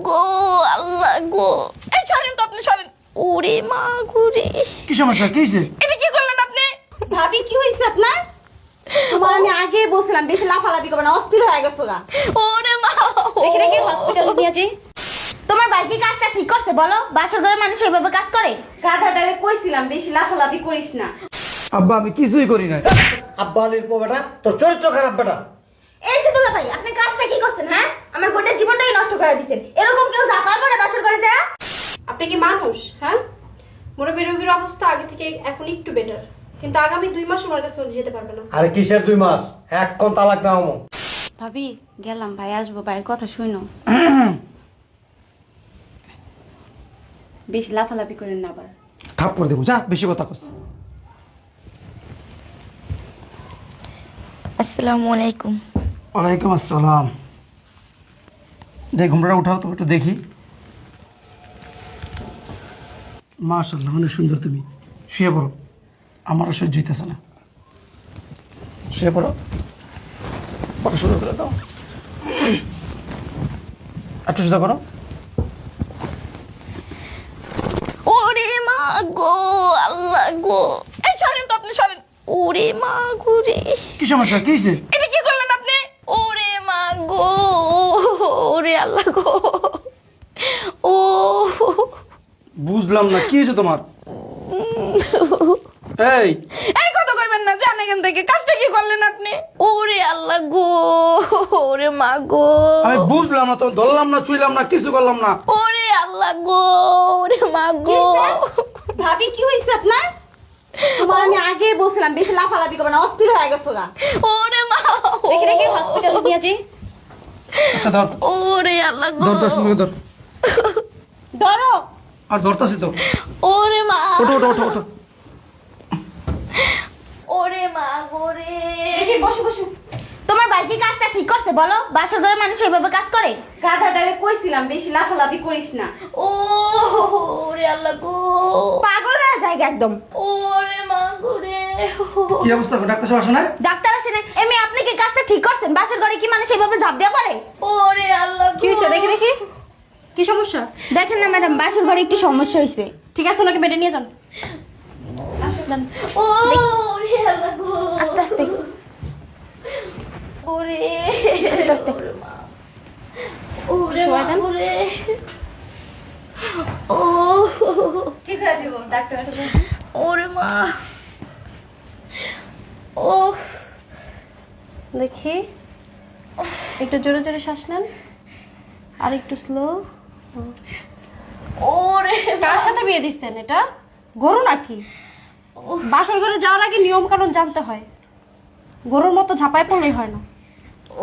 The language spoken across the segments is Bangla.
গো, আল্লাহ গো। এই সরেন তো আপনি, সরেন। ওরে মা গো রে। কি সমস্যা, কি হয়েছে? এটা কি করলেন আপনি? ভাবি কি হয়েছে আপনার? তোমার আমি আগে বলছিলাম বেশি লাফালাফি করবে না, অস্থির হয়ে গেছো গা। ওরে মা। দেখে দেখে হসপিটালে নিয়ে যাই। তোমার ভাই কি কাজটা ঠিক করছে বলো? বাসার ঘরের মানুষ এইভাবে কাজ করে? গাধাটারে কইছিলাম বেশি লাফালাফি করিস না। আব্বা আমি কিছুই করি না। আব্বা আলীর পো বেটা, তোর চরিত্র খারাপ বেটা। এই যে দুলা ভাই, আপনি কাজটা কি করছেন? হ্যাঁ, আমার গোটা জীবনটাই নষ্ট করে দিয়েছেন। এরকম কেউ ঝাপাল করে বাসার ঘরে যায়? আপনি কি মানুষ? হ্যাঁ, মুরব্বী রোগীর অবস্থা আগে থেকে এখন একটু বেটার, কিন্তু আগামী 2 মাস আমার কাছে উনি যেতে পারবে না। আরে কিসের 2 মাস? এক কোন তালাক না হমো। ভাবি গেলাম, ভাই আসবো, ভাইয়ের কথা শুনো। বেশি লাফালাফি করেন না আবার। থাপ্পড় দেবো, যা বেশি কথা কস। আসসালামু আলাইকুম। ওয়ালাইকুম আসসালাম। দেখ ঘুমটা উঠাও তো একটু দেখি। মাশাআল্লাহ অনেক সুন্দর তুমি। শুয়ে পড়ো, আমারও সহ্য হইতেছে না। শুয়ে পড়ো, পড়া শুরু করে দাও। একটু সোজা করো। ওরে মা গো, আল্লাহ গো। এই সরেন তো আপনি, সরেন। ওরে মা গো রে। কি সমস্যা, কি হয়েছে? এটা কি করলেন আপনি? ওরে মা গো, ওরে আল্লাহ গো। ও বুঝলাম না কি হয়েছে তোমার। এই এই কথা কইবেন না, জান এখান থেকে। কাজটা কি করলেন আপনি? ওরে আল্লাহ গো, ওরে মা গো। আমি বুঝলাম না, তো ধরলাম না, ছুঁইলাম না, কিছু করলাম না। ওরে আল্লাহ গো, ওরে মা গো। ভাবি কি হয়েছে আপনার? তোমার আমি আগে বলছিলাম বেশি লাফালাফি করবে না, অস্থির হয়ে গেছো গা। ওরে মা। দেখে দেখে হসপিটালে নিয়ে যাই। আচ্ছা ধর, ওরে আল্লাহ গো। ধর, ধর, সুন্দর ধর। ধরো। আর ধরতাছি তো। ওরে মা। ওঠো ওঠো ওঠো ওঠো। ওরে মা গো রে। দেখি বসো বসো। তোমার ভাই কি কাজটা ঠিক করছে বলো? বাসার ঘরের মানুষ এইভাবে কাজ করে? গাধাটারে কইছিলাম বেশি লাফালাফি করিস না। ও ওরে আল্লাহ গো। পাগল হয়ে যায় একদম। ওরে মা গো রে। কি অবস্থা, ডাক্তার সাহেব আসে না? ডাক্তার আসে না? এমনি আপনি কি কাজটা ঠিক করছেন? বাসার ঘরে কি মানুষ এইভাবে ঝাঁপ দেওয়া পারে? ওরে আল্লাহ গো। কি হয়েছে দেখি দেখি, কি সমস্যা? দেখেন না ম্যাডাম, বাসার ঘরে একটু সমস্যা হয়েছে। ঠিক আছে, ওনাকে বেডে নিয়ে যান। আসলেন ওরে আল্লাহ গো। আস্তে আস্তে ওরে আস্তে আস্তে। ওরে মা গো রে। ও ঠিক হয়ে যাবো, ডাক্তার আসবে। ওরে মা। ও দেখি, একটু জোরে জোরে শ্বাস নেন, আর একটু স্লো। ওরে কার সাথে বিয়ে দিচ্ছেন? এটা গরু নাকি? বাসর ঘরে যাওয়ার আগে নিয়ম কানুন জানতে হয়, গরুর মতো ঝাঁপায় পড়লেই হয় না।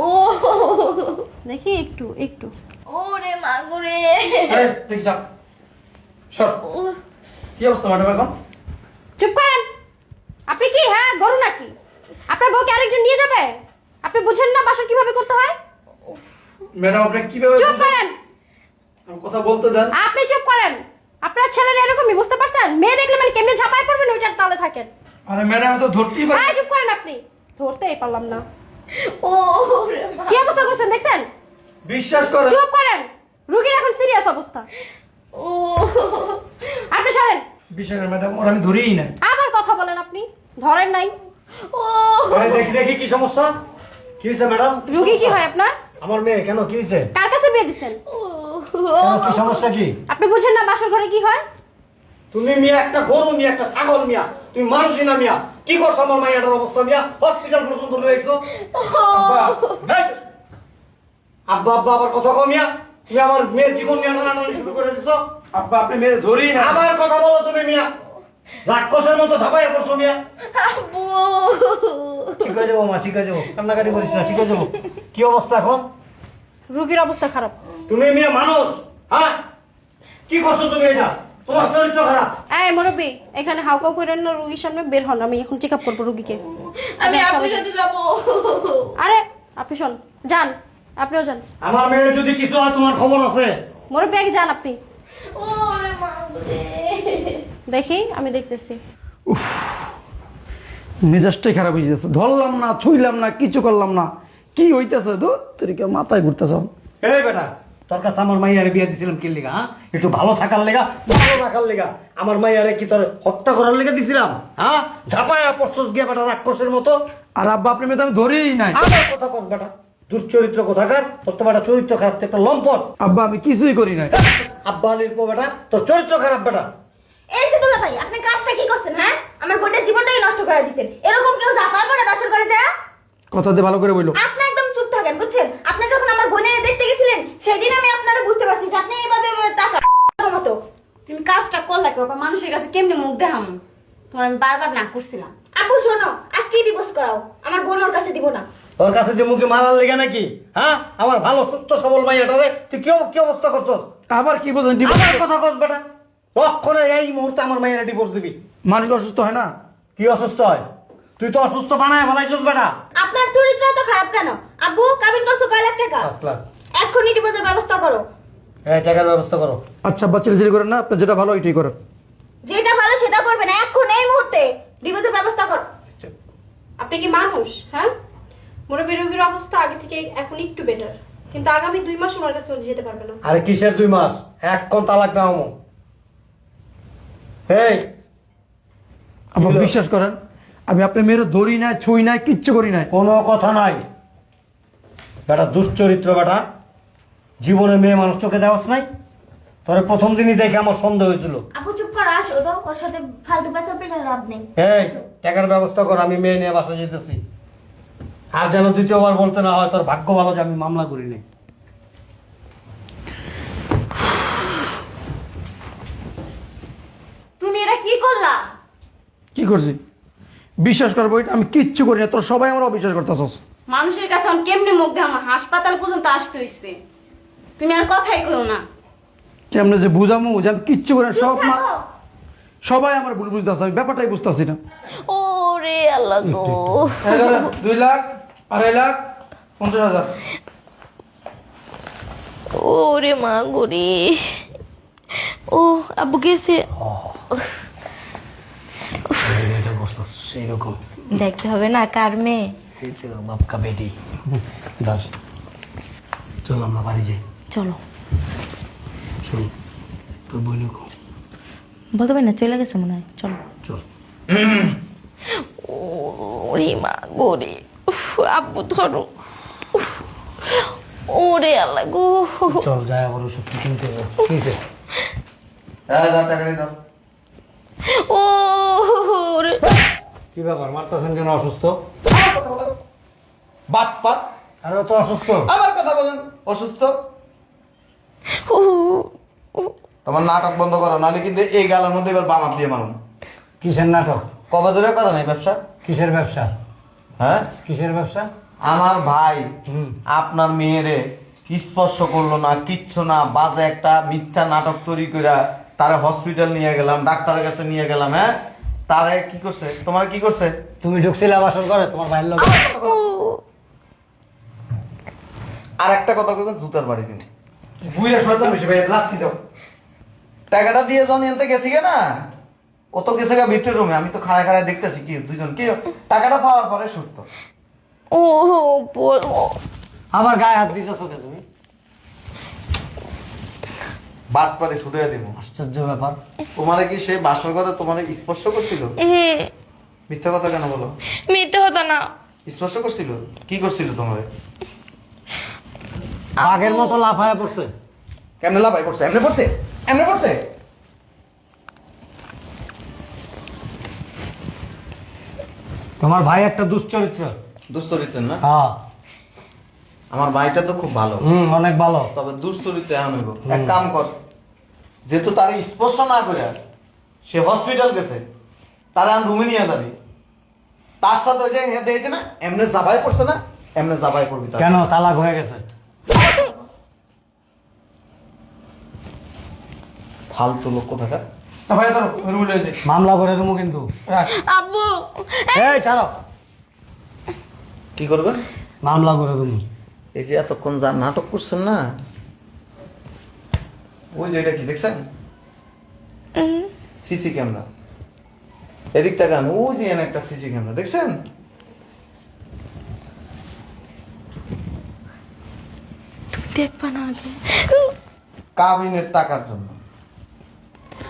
ও দেখি একটু একটু। ওরে মা গো রে। এই, ঠিক যা। সর। কি অবস্থা ম্যাডাম এখন? চুপ করেন। আপনি কি হ্যাঁ গরু নাকি? আপনার বউকে আরেকজন নিয়ে যাবে? আপনি বুঝেন না বাসর কিভাবে করতে হয়? ম্যাডাম আপনি কিভাবে? চুপ করেন। আমি কথা বলতে দেন। আপনি চুপ করেন। আপনার ছেলের এরকমই, বুঝতে পারছেন? মেয়ে দেখলে মানে কেমনে ঝাঁপায় পড়বেন ওইটার তালে থাকেন। আরে ম্যাডাম তো ধরতেই পারি। হ্যাঁ চুপ করেন আপনি। ধরতেই পারলাম না। ওরে মা। কি অবস্থা করছেন দেখছেন? বিশ্বাস করেন। চুপ করেন। রোগীর এখন সিরিয়াস অবস্থা। ও আপনি সরেন। বিশ্বাস করেন ম্যাডাম, ওরা আমি ধরিই না। আবার কথা বলেন আপনি, ধরেন নাই। ও আরে দেখি দেখি কি সমস্যা? কি হয়েছে ম্যাডাম? রোগী কি হয় আপনার? আমার মেয়ে কেন, কি হয়েছে? কার কাছে বিয়ে দিচ্ছেন? কেন, কি সমস্যা কি? আপনি বুঝেন না বাসর ঘরে কি হয়? তুমি মিয়া একটা গরু, মিয়া একটা ছাগল, মিয়া তুমি মানুষই না মিয়া। কি করছো আমার মাইয়াটার অবস্থা মিয়া? হসপিটাল পর্যন্ত নিয়ে এসো। আব্বা এই! আব্বা আব্বা আবার কথা কও মিয়া। তুমি আমার মেয়ের জীবন নিয়ে টানাটানি শুরু করে দিছো। আব্বা আপনি মেরে ধরিই না। আবার কথা বলো তুমি মিয়া। রাক্ষসের মতো ঝাঁপাইয়া পড়ছো মিয়া। আব্বু। ঠিক হয়ে যাবো মা, ঠিক হয়ে যাবো, কান্নাকাটি করিস না, ঠিক হয়ে যাবো। কি অবস্থা এখন? রোগীর অবস্থা খারাপ। তুমি মেয়ে মানুষ, হ্যাঁ? কি করছো তুমি এটা? তোমার চরিত্র খারাপ। এই মুরব্বি, এখানে হাউকাউ করেন না, রোগীর সামনে বের হন। আমি এখন চেক আপ করবো রোগীকে। আমি যান, আপনার সবাই যান। সাথে যাবো। আরে আপনি শোন, যান, আপনিও যান। আমার মেয়ের যদি কিছু হয় তোমার খবর আছে। মুরব্বি আগে যান আপনি। ওরে মা গো রে। দেখি, আমি দেখতেছি। মেজাজটাই খারাপ হয়ে যাচ্ছে। ধরলাম না, ছুঁইলাম না, কিছু করলাম না। কি হইতেছে তো তরিকা মাথায় ঘুরতেছ। এই বেটা, তোর কাছে আমার মাইয়ারে বিয়ে দিছিলাম কি লেগা? হ্যাঁ, একটু ভালো থাকার লেগা, ভালো রাখার লেগা। আমার মাইয়ারে কি তোর হত্যা করার লেগে দিছিলাম? হ্যাঁ, ঝাপায়া পড়ছস গিয়া বেটা রাক্ষসের মতো। আর আব্বা আপনি মেয়ে তো আমি ধরেই নাই। আমার কথা কর বেটা, দুশ্চরিত্র কোথাকার, তোর তো বেটা চরিত্র খারাপ, তুই একটা লম্পট। আব্বা আমি কিছুই করি নাই। আব্বা আলীর পো বেটা, তোর চরিত্র খারাপ বেটা। এই যে দুলা ভাই, আপনি কাজটা কি করছেন? হ্যাঁ, আমার বোনের জীবনটাই নষ্ট করে দিচ্ছেন। এরকম কেউ ঝাঁপায় পড়ে বাসর করে যায়? কথা দিয়ে ভালো করে বললো। আপনি একদম চুপ থাকেন, বুঝছেন? আপনি যখন আমার বোনের দেখতে গেছিলেন, সেদিন আমি আপনারা বুঝতে পারছি যে আপনি এইভাবে টাকা মতো। তুমি কাজটা করলা কি বাবা? মানুষের কাছে কেমনে মুখ দেখাম? তোমার আমি বারবার না করছিলাম। আপু শোনো, আজকেই ডিভোর্স করাও, আমার বোন ওর কাছে দিব না। তোর কাছে যে মুখে মারার লেগে নাকি? হ্যাঁ, আমার ভালো সুস্থ সবল মাইয়াটারে তুই কি অবস্থা করছস? আবার কি বলছেন? আমার কথা কস বেটা, তখনই এই মুহূর্তে আমার মাইয়ারে ডিভোর্স দিবি। মানুষ অসুস্থ হয় না? কি অসুস্থ হয়? তুই তো অসুস্থ বানায় ফেলাইছস বেটা। আপনার চরিত্র তো খারাপ কেন? আব্বু কাবিন করছো কয় লাখ টাকা? 5 লাখ। এখনই ডিভোর্সের ব্যবস্থা করো। এই টাকার ব্যবস্থা করো। আচ্ছা আব্বা চিড়ি করেন না, আপনি যেটা ভালো ওইটাই করেন। যেটা ভালো সেটা করবে না, এখন এই মুহূর্তে ডিভোর্সের ব্যবস্থা করো। আপনি কি মানুষ? হ্যাঁ, মুরব্বী রোগীর অবস্থা আগে থেকে এখন একটু বেটার, কিন্তু আগামী 2 মাস আমার কাছে যেতে পারবে না। আরে কিসের 2 মাস? এখন তালাক না হমো। এই আব্বা কি হলো? বিশ্বাস করেন, আমি আপনার মেয়ের ধরি নাই, ছুঁই নাই, কিচ্ছু করি নাই। কোনো কথা নাই বেটা, দুশ্চরিত্র বেটা। জীবনে মেয়ে মানুষ চোখে দেওয়াস নাই? তোর প্রথম দিনই দেখে আমার সন্দেহ হয়েছিল। আপু চুপ করো, আসো তো, ওর সাথে ফালতু পেঁচা পেলে লাভ নেই। এই টাকার ব্যবস্থা কর, আমি মেয়ে নিয়ে বাসা যেতেছি। আর যেন দ্বিতীয়বার বলতে না হয় তোর ভাগ্য ভালো যে আমি মামলা করি নাই। তুমি এটা কি করলা? কি করছি? বিশ্বাস করবো, আমি কিচ্ছু করি না, তোর সবাই আমার অবিশ্বাস করতেছস। মানুষের কাছে এখন কেমনে মুখ দেখাম? হাসপাতাল পর্যন্ত আসতে হইছে, তুমি আর কথাই করো না। কেমনে যে বুঝামু যে আমি কিচ্ছু করি না, চুপ সব থাকো। সবাই আমার ভুল বুঝতেছে, আমি ব্যাপারটাই বুঝতেছি না। ওরে আল্লাহ গো। 2 লাখ, 2.5 লাখ, 50,000। ওরে মা গরি। ও আব্বু গেছে। সেইরকম দেখতে হবে না কার মেয়ে। বাপকা বেটি দাস। চল আমরা বাড়ি যাই। চলো। শোন, তোর বই বলতে পারি না, চলে গেছে মনে হয়। চলো। চল। ওরে মা গরি। উফ, আব্বু ধরো। উফ, ওরে আল্লাহ গো। চল যাই, আবার ওষুধ কিনতে হবে। কিসে? ও ওরে। কি ব্যাপার, মারতেছেন কেন? অসুস্থ? বাট পাত আরে ও তো অসুস্থ। আবার কথা বলেন অসুস্থ। ও, তোমার নাটক বন্ধ করো, নাহলে কিন্তু এই গালের মধ্যে এবার বামাত দিয়ে মানুষ। কিসের নাটক? কবে ধরে করো না এই ব্যবসা? কিসের ব্যবসা? হ্যাঁ, কিসের ব্যবসা? আমার ভাই হুম। আপনার মেয়েরে স্পর্শ করলো না, কিচ্ছু না, বাজে একটা মিথ্যা নাটক তৈরি করে তারা হসপিটাল নিয়ে গেলাম, ডাক্তারের কাছে নিয়ে গেলাম। হ্যাঁ, তারে কি করছে? তোমার কি করছে? তুমি ঢুকছিলে বাসর করে তোমার ভাইয়ের লোক? আর একটা কথা কইবেন, জুতার বাড়ি দিন। বুইরা শয়তান বেশি ভাই, লাচ্ছি দাও। টাকাটা দিয়ে যখন এনতে গেছি গে না, ও তো গেছে গা ভিতরের রুমে, আমি তো খাড়ায় খাড়ায় দেখতেছি কি দুইজন কি টাকাটা পাওয়ার পরে সুস্থ। ও বলো। আমার গায়ে হাত দিতেছো কে তুমি? বাদ পারে ছুটে দিব। আশ্চর্য ব্যাপার। তোমারে কি সে বাসর করে তোমারে স্পর্শ করছিল? হুম, মিথ্যা কথা কেন বলো? মিথ্যে হতো না। স্পর্শ করছিল? কি করছিল তোমারে? বাঘের মতো লাফায়া পড়ছে। কেমনে লাভাই পড়ছে? এমনি পড়ছে? এমনি পড়ছে? তোমার ভাই একটা দুশ্চরিত্র। দুশ্চরিত্রের না? হ্যাঁ। আমার ভাইটা তো খুব ভালো, অনেক ভালো। তবে দুশ্চরিত্র এখন হইব। এক কাম কর, যেহেতু তার স্পর্শ না করে সে হসপিটাল গেছে, তারা রুমে নিয়ে যাবি। তার সাথে ওই যে হেঁটে গেছে না, এমনি জাবাই পড়ছে না, এমনি জাবাই পড়বি তার। কেন তালাক হয়ে গেছে? ফালতু লোক কোথাকার। ভাই ধরো, রুমে লয়ে মামলা করে দেবো কিন্তু। রাখ। আব্বু এই ছাড়ো, কি করবেন? মামলা করে দেবো। এই যে এতক্ষণ যা নাটক করছেন না, ওই যে এটা কি দেখছেন? CC camera. এদিক তাকান, ওই যে এনে একটা সিসি ক্যামেরা দেখছেন? দেখবা না আগে। কাবিনের টাকার জন্য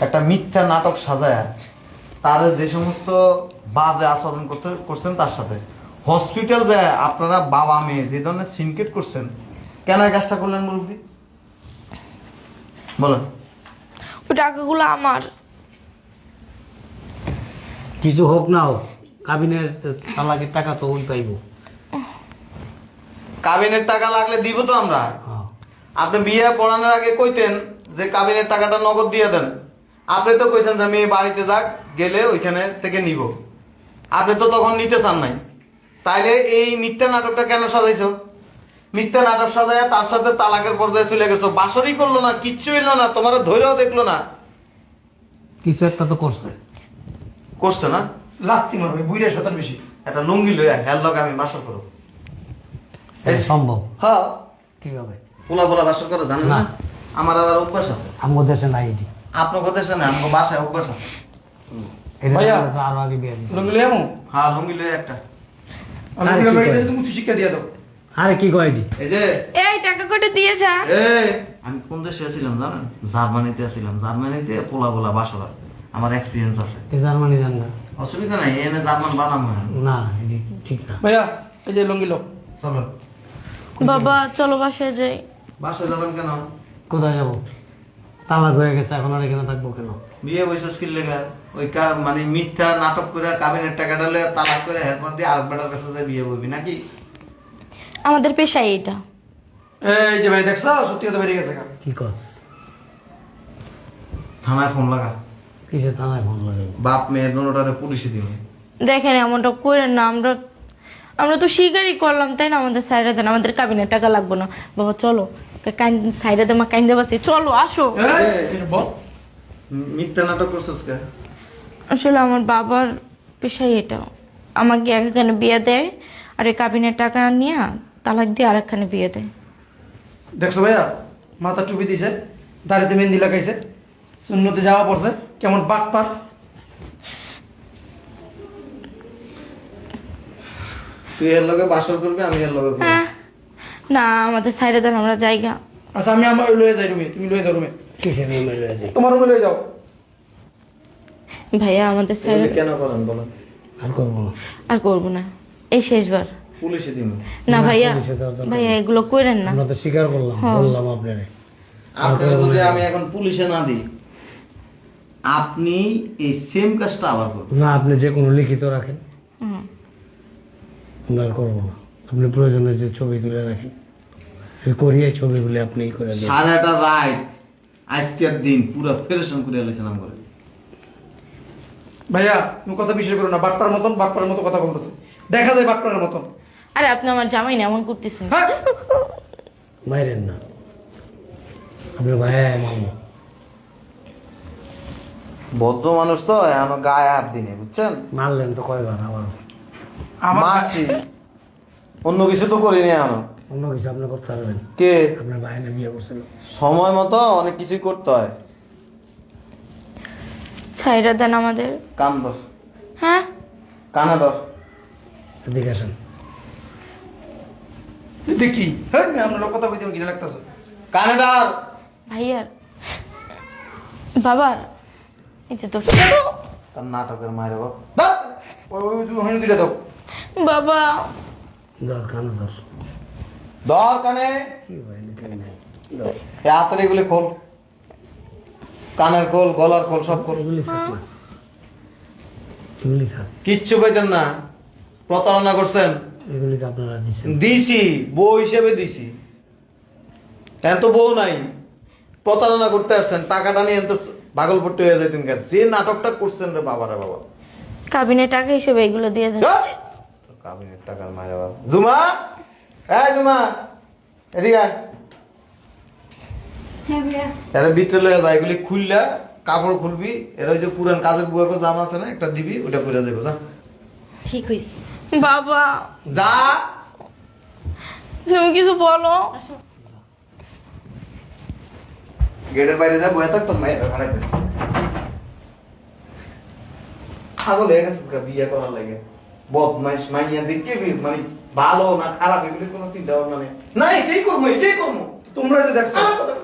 একটা মিথ্যা নাটক সাজায় তার যে সমস্ত বাজে আচরণ করছেন তার সাথে হসপিটাল যায় আপনারা বাবা মেয়ে যে ধরনের সিনকেট করছেন, কেন এই কাজটা করলেন মুরব্বী বলেন? ওই টাকাগুলো আমার। কিছু হোক না হোক কাবিনের তালাকের টাকা তো ওই পাইব। কাবিনের টাকা লাগলে দিব তো আমরা। হ্যাঁ। আপনি বিয়ে পড়ানোর আগে কইতেন যে কাবিনের টাকাটা নগদ দিয়ে দেন, আপনি তো কইছেন যে আমি বাড়িতে যাক গেলে ওইখানে থেকে নিব, আপনি তো তখন নিতে চান নাই। তাইলে এই মিথ্যা নাটকটা কেন সাজাইছো? মিথ্যা নাটক সাজায় তার সাথে তালাকের পর্যায়ে চলে গেছো, বাসরই করলো না, কিচ্ছু এলো না, তোমার ধৈর্যও দেখলো না। কিছু একটা তো করছে। করছে না? লাত্তি মারবে বুইরে শতার বেশি। একটা লুঙ্গি লইয়া হেল লগে আমি বাসর করো। এটা সম্ভব হ্যাঁ, কিভাবে? পোলা পোলা বাসর করে জানেন না? না। আমার আবার অভ্যাস আছে। আমগো দেশে নাই এটি। আপনার কথা শুনে আমার বাসায় অভ্যাস আছে। এটা ভাইয়া। তো আরো আগে বিয়ে দিছে। লঙ্গি লই আমু। হ্যাঁ, লুঙ্গি লইয়া একটা। আমি আরে কি লঙ্গি কয়? তুমি শিক্ষা দিয়ে দাও। আরে কি কয় এটি? এই যে এই টাকা কটা দিয়ে যা। আমি কোন দেশে ছিলাম জানেন? জার্মানিতে ছিলাম। জার্মানিতে পোলা পোলা বাসর আমার এক্সপিরিয়েন্স আছে। এই জার্মানি জান না? অসুবিধা নাই, এনে জার্মান বানাবো না। না এটি ঠিক না। ভাইয়া এই যে লঙ্গি লো। চলো বাবা চলো বাসায় যাই। বাসায় যাবেন কেন? কোথায় যাবো? তালাক হয়ে গেছে, এখন আর এখানে থাকবো কেন? বিয়ে বৈশাখ কি লেখা ওই মানে মিথ্যা নাটক করে কাবিনের টাকাটা লইয়া তালাক করে এরপর দিয়ে আর বেটার কাছে যায় বিয়ে করবি নাকি? আমাদের পেশাই এটা। এই যে ভাই দেখছো সত্যি কথা বেরিয়ে গেছে গা। কি কস? থানায় ফোন লাগা, কিসে থানায় ফোন লাগে? বাপ মেয়ে দুটোটারে পুলিশে দিবে। দেখেন এমনটা করেন না, আমরা তো স্বীকারই করলাম তাই না? আমাদের সাইডে দেন, আমাদের কাবিনের টাকা লাগবে না। বাবা চলো সাইডে দেমা কাইন্দে বাঁচি, চলো আসো। এই বল। মিথ্যা নাটক করছিস কে? আসলে আমার বাবার পেশাই এটা। আমাকে একখানে বিয়ে দেয় আর ওই কাবিনের টাকা নিয়ে তালাক দিয়ে আরেকখানে বিয়ে দেয়। দেখছো ভাইয়া মাথা টুপি দিছে, দাড়িতে মেহেন্দি লাগাইছে, শূন্যতে যাওয়া পড়ছে, কেমন বাট পাট। তুই এর লগে বাসর করবি, আমি এর লগে করবো। হ্যাঁ না, আমাদের সাইডে দেন, আমরা জায়গা। আচ্ছা আমি আমার লয়ে যাই রুমে, তুমি লয়ে যাও রুমে। কিসে রুমে লয়ে যাই? তোমার রুমে লয়ে যাও। ভাইয়া আমাদের সাইডে এগুলি কেন করেন বলেন? আর করবো না। আর করবো না, এই শেষবার। পুলিশে দিন। না ভাইয়া, পুলিশে দেওয়ার দরকার ভাইয়া এগুলো করেন না। আমরা তো স্বীকার করলাম, বললাম আপনারে। আপনারা যদি আমি এখন পুলিশে না দিই, আপনি এই সেম কাজটা আবার করবেন। না, আপনি যে কোনো লিখিত রাখেন, হুম। আমরা আর করবো না। আপনি প্রয়োজনে যে ছবি তুলে রাখেন, ওই করিয়ে ছবিগুলি আপনি করে দিন। সারাটা রাত আজকের দিন পুরো ফেরেশন করে এলেছেন আমার। ভাইয়া তুমি কথা বিশ্বাস করো না, বাটপার মতো কথা বলতেছে, দেখা যায় বাটপারের মতন। আরে আপনি আমার জামাই না এমন করতেছেন। হ্যাঁ মাইরেন না, আপনার ভাইয়া মামা। বদ্ধ মানুষ তো এখন গায়ে হাত দিনে, বুঝছেন? মারলেন তো কয়বার আবার? আমার মারছি, অন্য কিছু তো করিনি এখনো। অন্য কিছু আপনি করতে পারবেন? কে? আপনার ভাই না বিয়ে করছিল? সময় মতো অনেক কিছুই করতে হয়। ছাইরা দেন আমাদের। কান ধর, হ্যাঁ কানে ধর। এদিকে আসেন। দেখি হ্যাঁ আপনার কথা বলতে আমার কিনা লাগতেছে। কানে ধর। ভাইয়ার বাবার এই যে তো তার নাটকের মায়ের বাপ। ওই তুমি ওখানে দিলে দাও। বাবা ধর, কানে ধর। ধর কানে। কি ভাই লিখে নাই? এই হাতের এগুলি খোল, কানের খোল, গলার খোল, সব খোল। এগুলি থাক না, এগুলি থাক। কিচ্ছু পাইতেন না, প্রতারণা করছেন। এগুলি তো আপনারা দিচ্ছেন। দিছি, বউ হিসেবে দিছি। এখন তো বউ নাই, প্রতারণা করতে আসছেন, টাকাটা নিয়ে তো ভাগলপট্টি হয়ে যেতেন। যে নাটকটা করছেন রে বাবা রে বাবা। কাবিনের টাকা হিসেবে এগুলো দিয়ে দেন। কাবিনের টাকার মায়ের বাবা। জুমা, এই জুমা, এদিকে আয়। হ্যাঁ ভাইয়া। এরা ভিতরে লয়ে যায়, এগুলি খুললা কাপড় খুলবি, এরা ওই যে পুরান কাজের বুয়াকে জামা আছে না, একটা দিবি, ওটা পরে দেবো। যা ঠিক হয়েছে। বাবা যা। তুমি কিছু বলো। গেটের বাইরে যা, বয়ে থাক, তোর মায়ের ভাড়াই ছাগল হয়ে গেছে বিয়ে করার লাগে। বদমাইশ মাইয়া দেখে মানে ভালো না খারাপ এগুলি কোনো চিন্তা ভাবনা নেই। না এটাই করবো, এটাই করবো। তোমরা তো দেখছো আমার কথা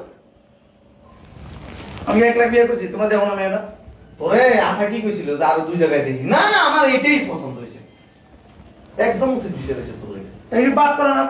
আমি 1 লাখ বিয়ে করছি তোমরা দেখো না মেয়েটা তোরে আশা কি কইছিল যে আরো 2 জায়গায় দেখি না না আমার এটাই পছন্দ হয়েছে একদম উচিত বিচার হয়েছে তোর এই বাদ করে না